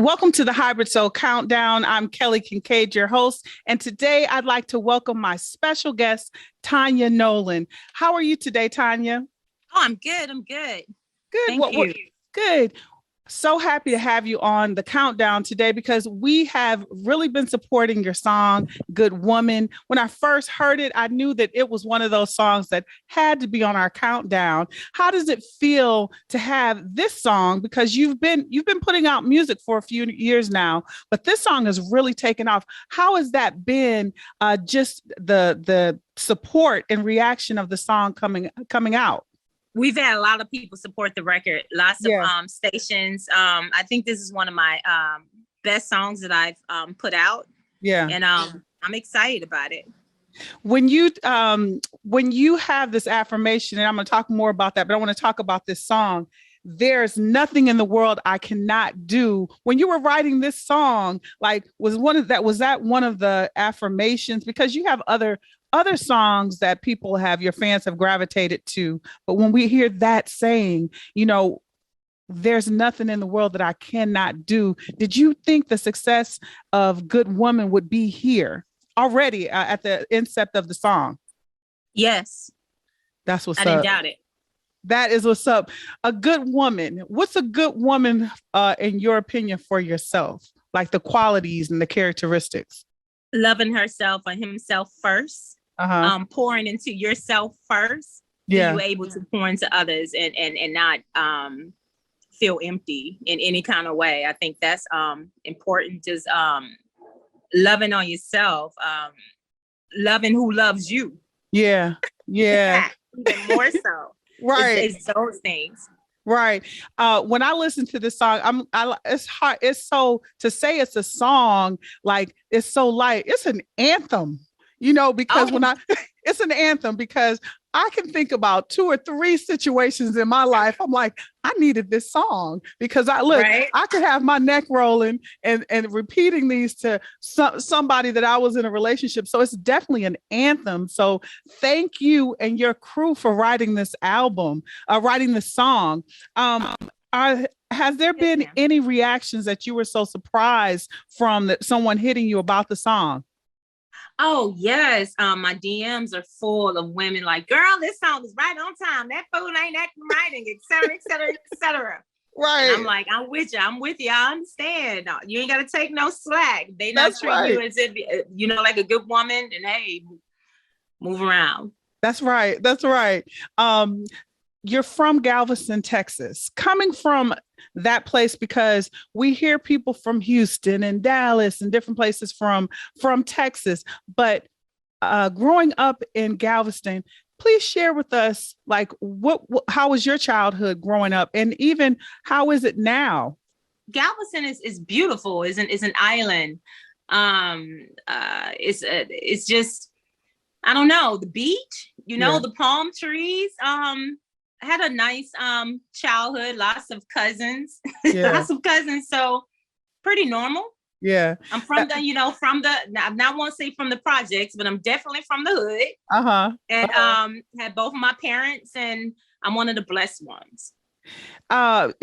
Welcome to the Hybrid Soul Countdown. I'm Kelly Kinkaid, your host, and today I'd like to welcome my special guest, Tanya Nolan. How are you today, Tanya? Oh, I'm good. I'm good. Good. Thank you. Good. So happy to have you on the countdown today because we have really been supporting your song, Good Woman. When I first heard it, I knew that it was one of those songs that had to be on our countdown. How does it feel to have this song? Because you've been putting out music for a few years now, but this song has really taken off. How has that been? Just the support and reaction of the song coming out? We've had a lot of people support the record, lots of stations. I think this is one of my best songs that I've put out. Yeah. And I'm excited about it. When you have this affirmation, and I'm going to talk more about that, but I want to talk about this song. There's nothing in the world I cannot do. When you were writing this song, like was that one of the affirmations? Because you have other songs that your fans have gravitated to. But when we hear that saying, there's nothing in the world that I cannot do. Did you think the success of Good Woman would be here already at the incept of the song? Yes. That's what's up. I didn't doubt it. That is what's up. A good woman. What's a good woman in your opinion for yourself? Like the qualities and the characteristics. Loving herself and himself first. Pouring into yourself first. Yeah. You're able to pour into others and not feel empty in any kind of way. I think that's important. Just loving on yourself, loving who loves you. Yeah. Even more so. Right. It's those things. Right. When I listen to this song, it's hard. It's so to say it's a song, like it's so light. It's an anthem, because it's an anthem because I can think about 2 or 3 situations in my life. I'm like, I needed this song because I could have my neck rolling and repeating these to somebody that I was in a relationship. So it's definitely an anthem. So thank you and your crew for writing this album, writing the song. Has there been any reactions that you were so surprised from someone hitting you about the song? Oh, yes. My DMs are full of women like, girl, this song is right on time. That fool ain't acting right, and et cetera, et cetera, et cetera. Right. And I'm like, I'm with you. I understand. You ain't got to take no slack. They not treat you as if, like a good woman, and hey, move around. That's right. You're from Galveston, Texas. Coming from that place, because we hear people from Houston and Dallas and different places from Texas, but growing up in Galveston, please share with us, like, how was your childhood growing up, and even how is it now? Galveston is beautiful. Is an island. It's just, I don't know, the beach. The palm trees. I had a nice childhood, lots of cousins, so pretty normal. Yeah. I'm from I won't say from the projects, but I'm definitely from the hood. And had both of my parents, and I'm one of the blessed ones.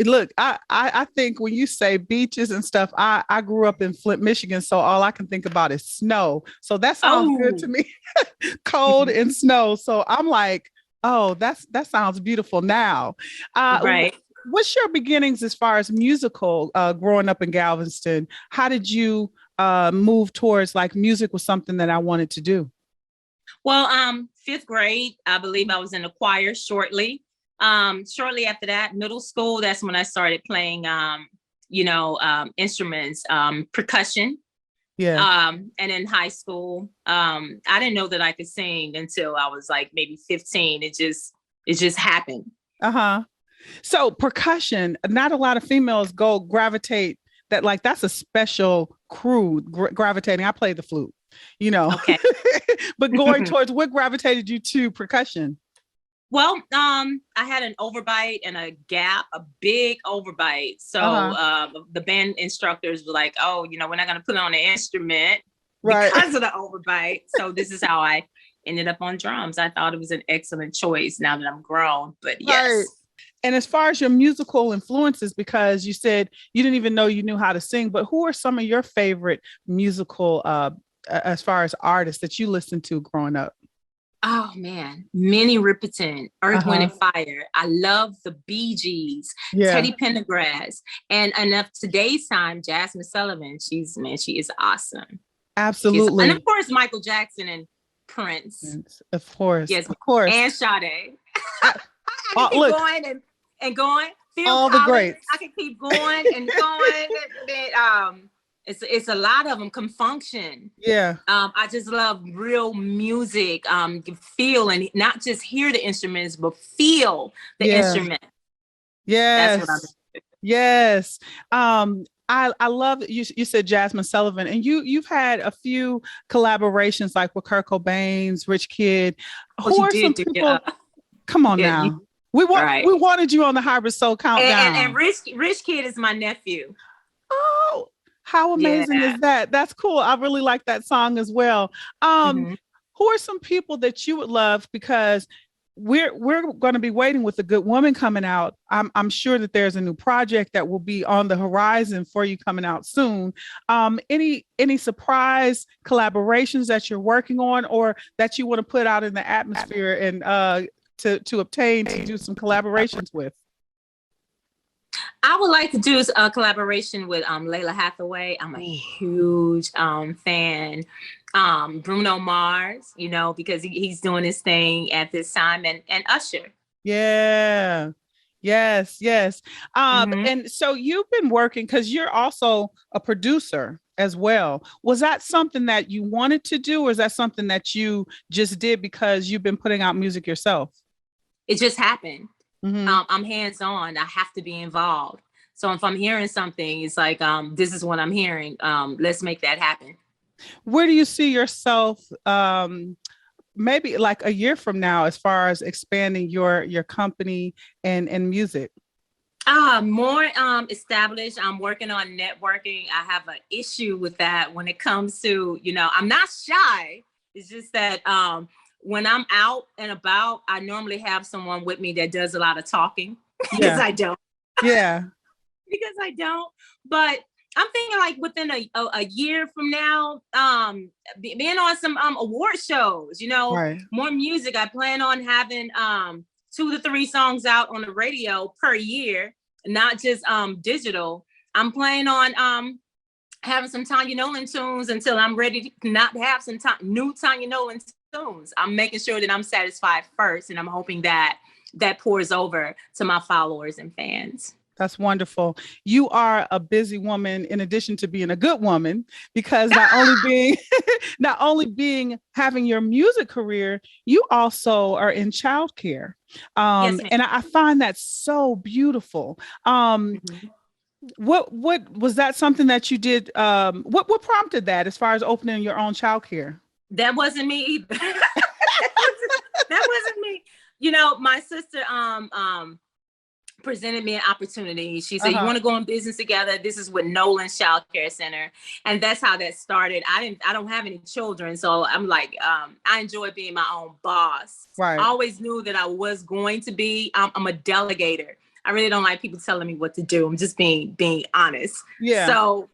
Look, I think when you say beaches and stuff, I grew up in Flint, Michigan, so all I can think about is snow. So that sounds good to me. Cold and snow. So I'm like, oh, that sounds beautiful now. Right. What's your beginnings as far as musical, growing up in Galveston? How did you move towards, like, music was something that I wanted to do? Well, 5th grade, I believe I was in the choir shortly. Shortly after that, middle school, that's when I started playing, instruments, percussion. Yeah. And in high school, I didn't know that I could sing until I was like maybe 15. It just happened. So percussion, not a lot of females gravitate that, like, that's a special crew gravitating. I play the flute, Okay. but going towards what gravitated you to percussion? Well, I had an overbite and a gap, a big overbite. So the band instructors were like, oh, we're not going to put on an instrument because of the overbite. So this is how I ended up on drums. I thought it was an excellent choice now that I'm grown, but yes. And as far as your musical influences, because you said you didn't even know you knew how to sing, but who are some of your favorite musical, as far as artists that you listened to growing up? Oh man, Minnie Riperton, Earth, Wind and Fire. I love the Bee Gees, Teddy Pendergrass, and of today's time, Jasmine Sullivan. She is awesome. Absolutely. And of course, Michael Jackson and Prince. Of course. Yes, of course. And Sade. I can keep going and going. Phil all Collins, the greats. I can keep going and going. It's a lot of them can function. Yeah. I just love real music. Feel and not just hear the instruments, but feel the instrument. Yes. That's what I'm. Yes. I love that you said Jasmine Sullivan, and you've had a few collaborations like with Kurt Cobain's Rich Kid. Who are some people? Come on now. We wanted you on the Hybrid Soul Countdown. And Rich Kid is my nephew. Oh, how amazing is that? That's cool. I really like that song as well. Who are some people that you would love? Because we're going to be waiting with The Good Woman coming out. I'm sure that there's a new project that will be on the horizon for you coming out soon. Any surprise collaborations that you're working on or that you want to put out in the atmosphere and to obtain to do some collaborations with? I would like to do a collaboration with Layla Hathaway. I'm a huge fan. Bruno Mars, because he's doing his thing at this time, and Usher. Yeah. Yes. And so you've been working because you're also a producer as well. Was that something that you wanted to do, or is that something that you just did because you've been putting out music yourself? It just happened. I'm hands-on. I have to be involved. So if I'm hearing something, it's like, this is what I'm hearing. Let's make that happen. Where do you see yourself maybe like a year from now as far as expanding your company and music? More established. I'm working on networking. I have an issue with that when it comes to, I'm not shy. It's just that when I'm out and about, I normally have someone with me that does a lot of talking because I don't. Yeah. Because I don't. But I'm thinking like within a year from now, being on some award shows, more music. I plan on having 2 to 3 songs out on the radio per year, not just digital. I'm planning on having some Tanya Nolan tunes until I'm ready to not have some new Tanya Nolan tunes. I'm making sure that I'm satisfied first, and I'm hoping that pours over to my followers and fans. That's wonderful. You are a busy woman in addition to being a good woman, because not only being having your music career, you also are in childcare. Yes, and I find that so beautiful. What was that something that you did? What prompted that as far as opening your own childcare? That wasn't me either. That wasn't me. My sister presented me an opportunity. She said, you want to go in business together? This is with Nolan's Child Care Center. And that's how that started. I don't have any children. So I'm like, I enjoy being my own boss. Right. I always knew that I was going to be, I'm a delegator. I really don't like people telling me what to do. I'm just being honest. Yeah. So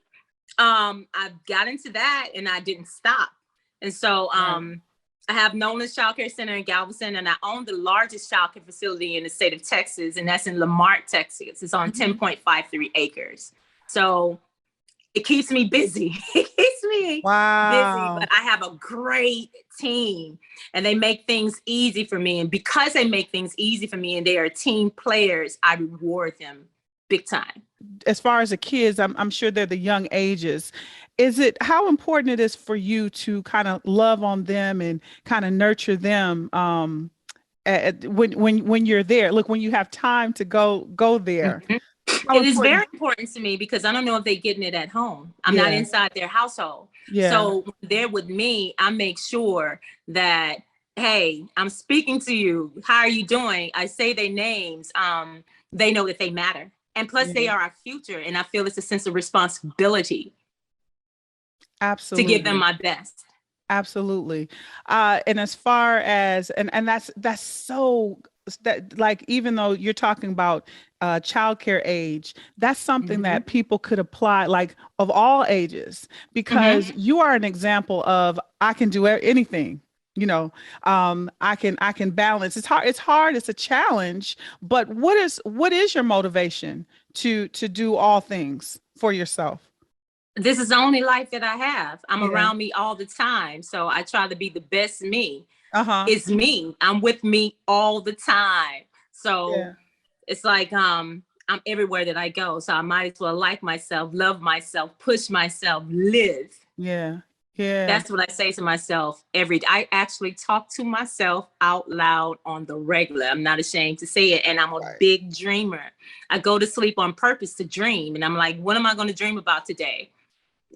I got into that and I didn't stop. And so I have Nolan's Child Care Center in Galveston, and I own the largest child care facility in the state of Texas, and that's in Lamarck, Texas. It's on 10.53 acres. So it keeps me busy. It keeps me busy, but I have a great team, and they make things easy for me. And because they make things easy for me and they are team players, I reward them big time. As far as the kids, I'm sure they're the young ages. How important it is for you to kind of love on them and kind of nurture them when you're there? Look, when you have time to go there. It is very important to me because I don't know if they're getting it at home. I'm not inside their household. Yeah. So when they're with me, I make sure that, hey, I'm speaking to you. How are you doing? I say their names. They know that they matter. And plus they are our future. And I feel it's a sense of responsibility. Absolutely. To give them my best. Absolutely. And as far as, and that's so that, like, even though you're talking about childcare age, that's something that people could apply, like of all ages, because you are an example of I can do anything. You know, I can balance. It's hard. It's hard. It's a challenge. But what is your motivation to do all things for yourself? This is the only life that I have. I'm Yeah. around me all the time. So I try to be the best me. Uh-huh. It's me. I'm with me all the time. So Yeah. it's like I'm everywhere that I go. So I might as well like myself, love myself, push myself, live. Yeah. Yeah. That's what I say to myself every day. I actually talk to myself out loud on the regular. I'm not ashamed to say it. And I'm a big dreamer. I go to sleep on purpose to dream. And I'm like, what am I going to dream about today?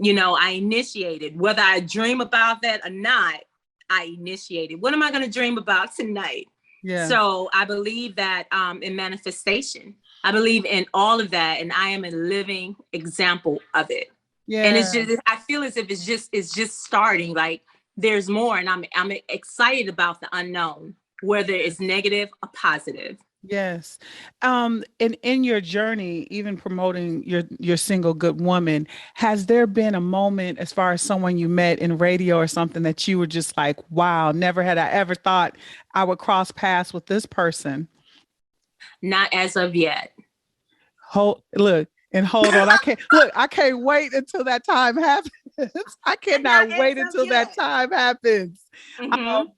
You know, I initiated, whether I dream about that or not, I initiated. What am I going to dream about tonight? Yeah. So I believe that in manifestation, I believe in all of that. And I am a living example of it. Yeah. And it's just, I feel as if it's just starting. Like there's more, and I'm excited about the unknown, whether it's negative or positive. Yes. And in your journey, even promoting your single Good Woman, has there been a moment as far as someone you met in radio or something that you were just like, wow, never had I ever thought I would cross paths with this person? Not as of yet. Hold on. I can't wait until that time happens. I cannot wait until that time happens. When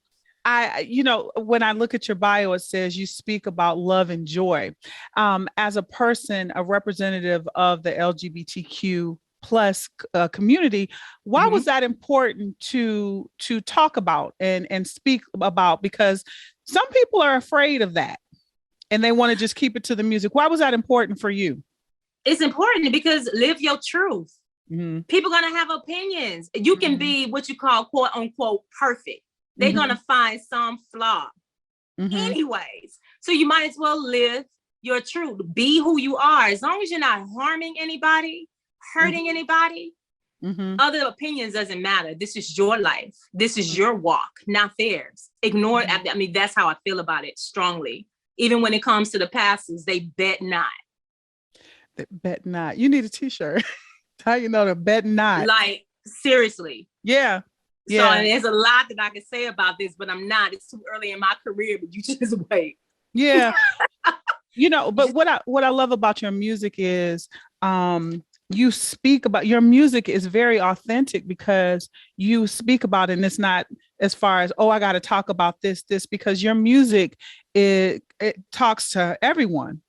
I look at your bio, it says you speak about love and joy. As a person, a representative of the LGBTQ plus community, why was that important to talk about and speak about? Because some people are afraid of that and they want to just keep it to the music. Why was that important for you? It's important because live your truth. People are going to have opinions. You can be what you call quote unquote perfect. They're going to find some flaw anyways. So you might as well live your truth. Be who you are. As long as you're not harming anybody, hurting anybody, other opinions doesn't matter. This is your life. This is your walk, not theirs. Ignore it. I mean, that's how I feel about it strongly. Even when it comes to the pastors, they bet not. They bet not. You need a t-shirt. How you know to bet not? Like, seriously. Yeah. So and there's a lot that I can say about this, but I'm not. It's too early in my career, but you just wait. Yeah. But what I love about your music is you speak about, your music is very authentic because you speak about it, and it's not as far as, oh, I got to talk about this, because your music, it talks to everyone.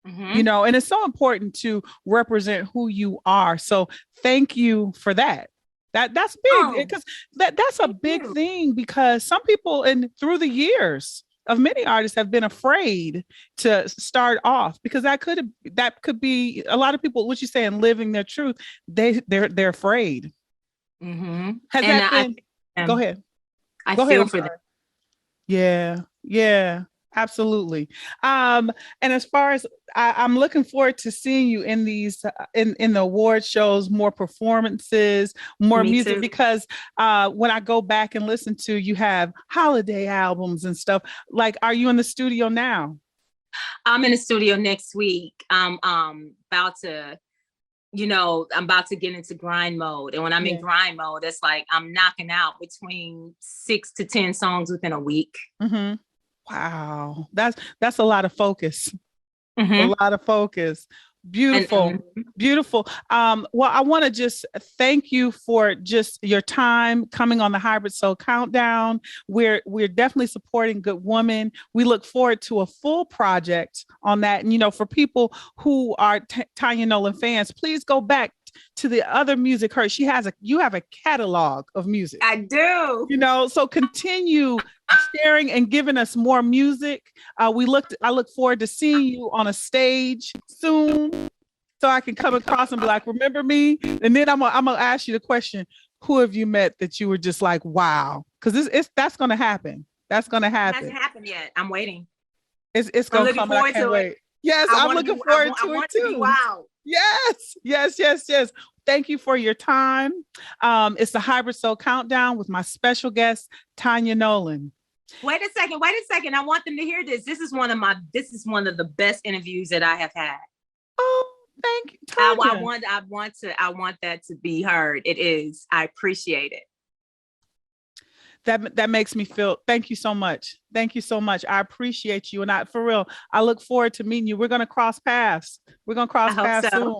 And it's so important to represent who you are. So thank you for that. That's big, because that's a big thing, because some people, and through the years of many artists, have been afraid to start off, because that could be a lot of people, what you saying, living their truth. They're afraid. Has that been? Go ahead. I feel for that. Yeah. Absolutely. And as far as I'm looking forward to seeing you in these in the award shows, more performances, more music, because when I go back and listen to, you have holiday albums and stuff. Like, are you in the studio now? I'm in the studio next week. I'm about to get into grind mode. And when I'm in grind mode, it's like I'm knocking out between 6 to 10 songs within a week. Wow. That's a lot of focus. A lot of focus. Beautiful. Beautiful. Well, I want to just thank you for just your time coming on the Hybrid Soul Countdown. We're definitely supporting Good Woman. We look forward to a full project on that. And, for people who are Tanya Nolan fans, please go back to the other music heard. You have a catalog of music. I do. So continue sharing and giving us more music. I look forward to seeing you on a stage soon, so I can come across and be like, remember me? And then I'm gonna ask you the question, who have you met that you were just like, wow? Because that's gonna happen. That's gonna happen. It hasn't happened yet. I'm waiting. It's gonna come. I can't wait. Yes, I'm looking forward to it too. Wow. Yes. Thank you for your time. It's the Hybrid Soul Countdown with my special guest, Tanya Nolan. Wait a second. I want them to hear this. This is one of the best interviews that I have had. Oh, thank you. I want that to be heard. It is. I appreciate it. That makes me feel, thank you so much. Thank you so much. I appreciate you. And for real, I look forward to meeting you. We're going to cross paths. We're going to cross paths soon.